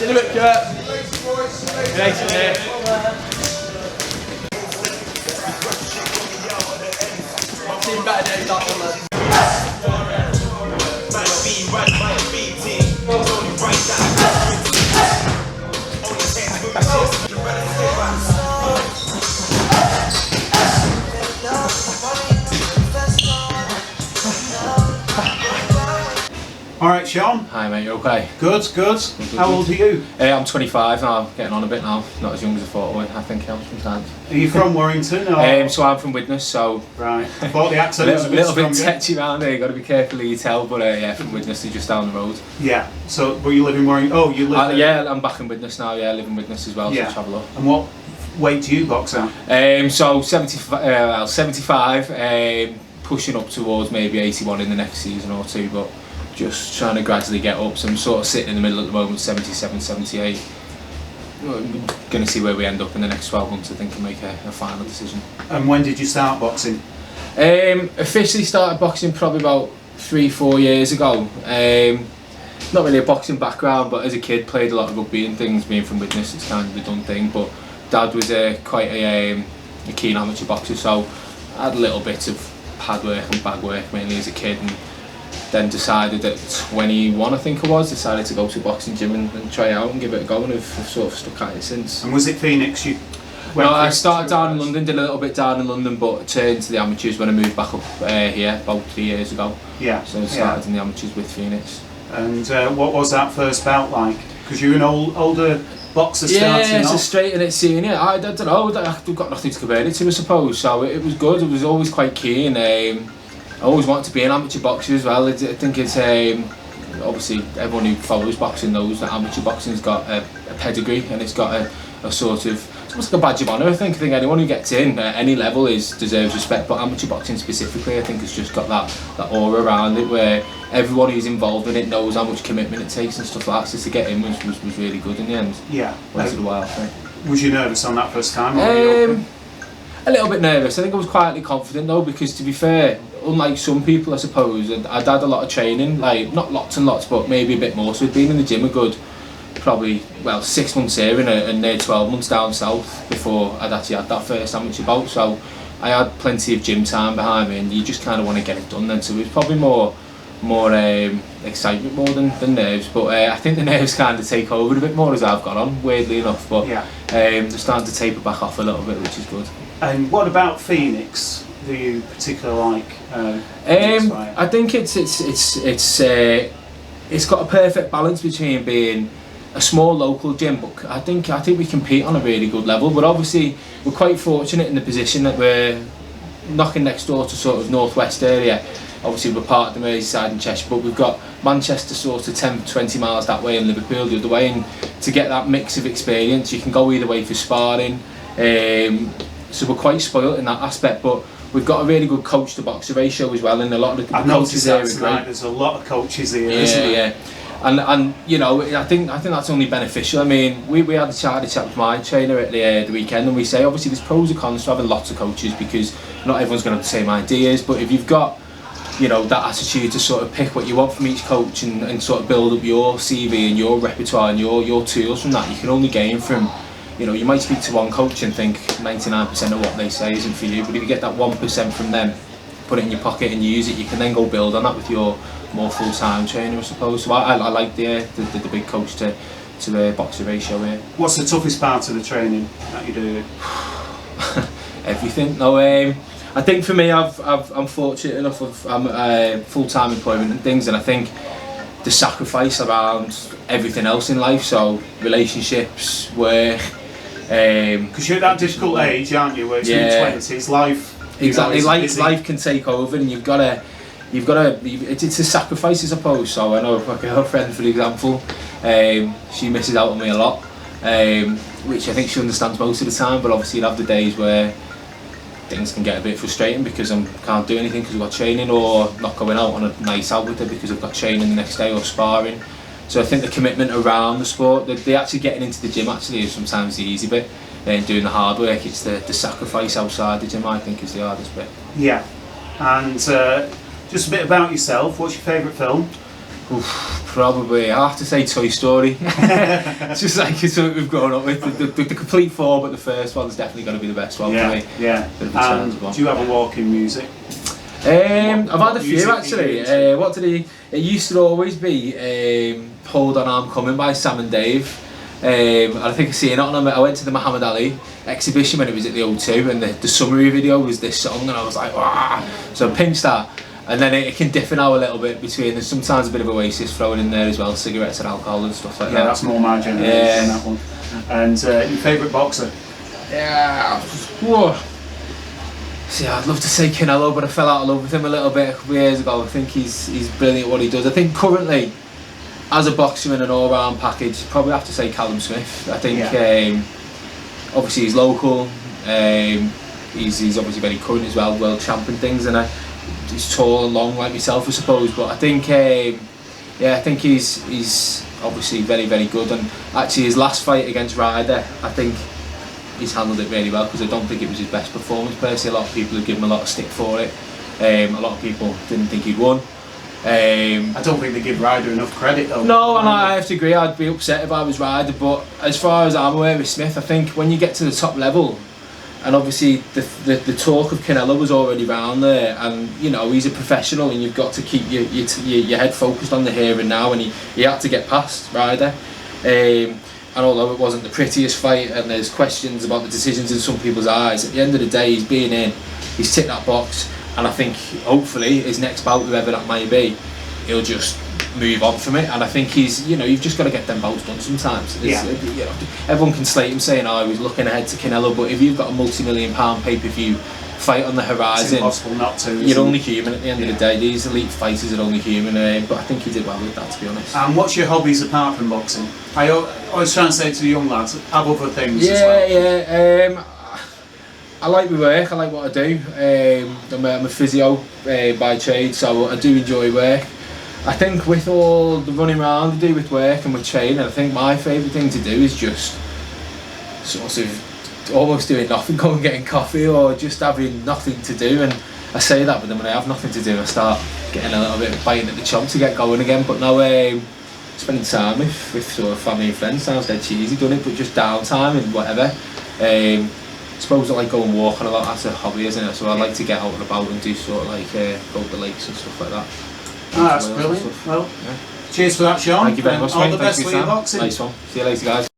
See you in a bit, Kurt. Nice in there. Seen better days, that one, lad. Alright, Sean. Hi mate, you okay? Good, good. How old are you? I'm 25 now, getting on a bit now. Not as young as I thought I would, I think I am sometimes. Are you from Warrington? Or? So I'm from Widnes, so... Right. I thought the accent was a little bit bit stronger. tetchy around here, got to be careful who you tell, but yeah, from Widnes, just down the road. Yeah, so, but you live in Warrington? Oh, you live Yeah, I'm back in Widnes now, yeah, I live in Widnes as well, yeah. so travel up. And what weight do you box at? So 75, pushing up towards maybe 81 in the next season or two, but just trying to gradually get up, so I'm sort of sitting in the middle at the moment, 77, 78. I'm going to see where we end up in the next 12 months, I think, and make a final decision. And when did you start boxing? Officially started boxing probably about 3-4 years ago. Not really a boxing background, but as a kid played a lot of rugby and things, being from Widnes, it's kind of a done thing, but Dad was quite a keen amateur boxer, so I had a little bit of pad work and bag work mainly as a kid, and then decided at 21 I think I was, decided to go to a boxing gym and try it out and give it a go, and I've sort of stuck at it since. And was it Phoenix you went No, I started down in London, did a little bit down in London, but turned to the amateurs when I moved back up here about 3 years ago. Yeah. So I started in the amateurs with Phoenix. And what was that first bout like? Because you're an older boxer starting it's off. a straight in it senior. I don't know, I've got nothing to compare it to, I suppose, so it was good. I was always quite keen. I always wanted to be an amateur boxer as well. I think it's obviously everyone who follows boxing knows that amateur boxing's got a pedigree, and it's got a sort of, it's almost like a badge of honour. I think anyone who gets in at any level deserves respect, but amateur boxing specifically, I think, has just got that aura around it where everyone who's involved in it knows how much commitment it takes and stuff like that. So to get in was really good in the end. Yeah. Waited a while, I think. Was you nervous on that first time? Or a little bit nervous. I think I was quietly confident though, because to be fair, unlike some people I suppose, I'd had a lot of training, like not lots and lots, but maybe a bit more. So I'd been in the gym a good, probably 6 months here and near 12 months down south before I'd actually had that first amateur bout. So I had plenty of gym time behind me, and you just kind of want to get it done then. So it was probably more excitement more than nerves, but I think the nerves kind of take over a bit more as I've got on, weirdly enough. But yeah. They're starting to taper back off a little bit, which is good. And what about Phoenix? Do you particularly like? I think it's got a perfect balance between being a small local gym, but I think we compete on a really good level. But obviously we're quite fortunate in the position that we're knocking next door to sort of northwest area. Obviously we're part of the Merseyside and Cheshire, but we've got Manchester sort of 10-20 miles that way and Liverpool the other way, and to get that mix of experience you can go either way for sparring. So we're quite spoilt in that aspect, but we've got a really good coach to boxer ratio as well, and a lot of the coaches here are great. There's a lot of coaches here, isn't there? Yeah. And you know, I think that's only beneficial. I mean, we had a chat with my trainer at the weekend, and we say obviously there's pros and cons to having lots of coaches, because not everyone's going to have the same ideas, but if you've got, you know, that attitude to sort of pick what you want from each coach and sort of build up your CV and your repertoire and your tools from that, you can only gain from, you know, you might speak to one coach and think 99% of what they say isn't for you, but if you get that 1% from them, put it in your pocket and use it, you can then go build on that with your more full-time trainer, I suppose. So I like the big coach to boxer ratio here. What's the toughest part of the training that you do? Everything. No, I think for me, I'm fortunate enough of full-time employment and things, and I think the sacrifice around everything else in life, so relationships, work. Because you're at that difficult age, aren't you? Where it's your 20s, life. Exactly, life can take over, and you've got to. It's a sacrifice, I suppose. So I know my girlfriend, for example, she misses out on me a lot, which I think she understands most of the time. But obviously, you'll have the days where things can get a bit frustrating because I can't do anything because I've got training, or not going out on a night out with her because I've got training the next day or sparring. So I think the commitment around the sport, the actually getting into the gym actually is sometimes the easy bit, and doing the hard work. It's the sacrifice outside the gym I think is the hardest bit. Yeah, and just a bit about yourself. What's your favourite film? Probably, I have to say Toy Story. It's just like it's something we've grown up with. The complete four, but the first one's definitely going to be the best one for me. Yeah. Do you ever walk in music? I've had a few music actually. What did he? It used to always be "Hold On, I'm Coming" by Sam and Dave. And I think I seen it on. I went to the Muhammad Ali exhibition when it was at the O2, and the summary video was this song, and I was like, "Wow!" So I pinched that. And then it can differ now a little bit between, there's sometimes a bit of Oasis thrown in there as well, cigarettes and alcohol and stuff like that. Yeah, that's more my generation, that one. And your favourite boxer? Yeah, whoa. See, I'd love to say Canelo, but I fell out of love with him a little bit a couple of years ago. I think he's brilliant at what he does. I think currently, as a boxer in an all-round package, probably have to say Callum Smith. I think obviously he's local, he's obviously very current as well, world champion things, and he's tall and long like myself, I suppose. But I think, I think he's obviously very, very good. And actually, his last fight against Ryder, I think he's handled it really well, because I don't think it was his best performance personally. A lot of people have given him a lot of stick for it. A lot of people didn't think he'd won. I don't think they give Ryder enough credit though. No, and I have to agree. I'd be upset if I was Ryder. But as far as I'm aware with Smith, I think when you get to the top level, and obviously the talk of Canelo was already around there, and you know he's a professional, and you've got to keep your head focused on the here and now, and he had to get past Ryder. And although it wasn't the prettiest fight, and there's questions about the decisions in some people's eyes, at the end of the day, he's been in, he's ticked that box, and I think hopefully his next bout, whoever that may be, he'll just move on from it. And I think he's, you've just got to get them bouts done sometimes. Everyone can slate him saying, oh, he was looking ahead to Canelo, but if you've got a multi-million-pound pay-per-view fight on the horizon, it's impossible not to. You're only human at the end of the day. These elite fighters are only human, but I think he did well with that, to be honest. And what's your hobbies apart from boxing? I always try and say to the young lads, have other things as well. I like my work, I like what I do. I'm a physio by trade, so I do enjoy work. I think with all the running around I do with work and with training, I think my favourite thing to do is just sort of almost doing nothing, going and getting coffee, or just having nothing to do. And I say that, but then when I have nothing to do, I start getting a little bit biting at the chomp to get going again. But no, spending time with sort of family and friends sounds dead cheesy, doesn't it? But just downtime and whatever. I suppose I like going walking a lot. That's a hobby, isn't it? So I like to get out and about and do sort of like go to the lakes and stuff like that. Oh, that's brilliant. Well, cheers for that, Sean. Thank you very much, all mate. the best for your boxing. Nice one. See you later, guys.